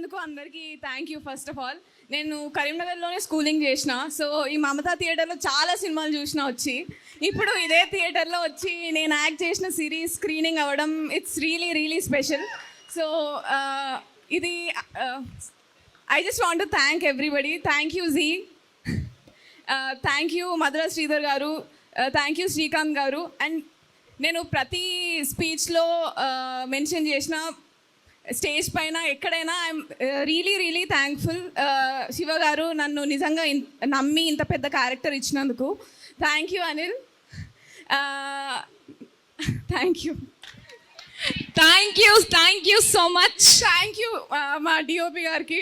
పిలిచినందుకు అందరికీ thank you. First of all నేను కరీంనగర్లోనే schooling చేసిన. సో ఈ మమతా థియేటర్లో చాలా సినిమాలు చూసిన వచ్చి, ఇప్పుడు ఇదే థియేటర్లో వచ్చి నేను యాక్ట్ చేసిన సిరీస్ స్క్రీనింగ్ అవ్వడం it's really really special. So ఇది I just want to thank everybody. Thank you Zee, thank you Madhura Sridhar గారు, థ్యాంక్ యూ శ్రీకాంత్ గారు. అండ్ నేను ప్రతి స్పీచ్లో మెన్షన్ చేసిన స్టేజ్ పైన ఎక్కడైనా I'm really really thankful. Shiva గారు నన్ను నిజంగా నమ్మి ఇంత పెద్ద క్యారెక్టర్ ఇచ్చినందుకు thank you Anil. Thank you so much. Thank you మా డిఓపి గారికి.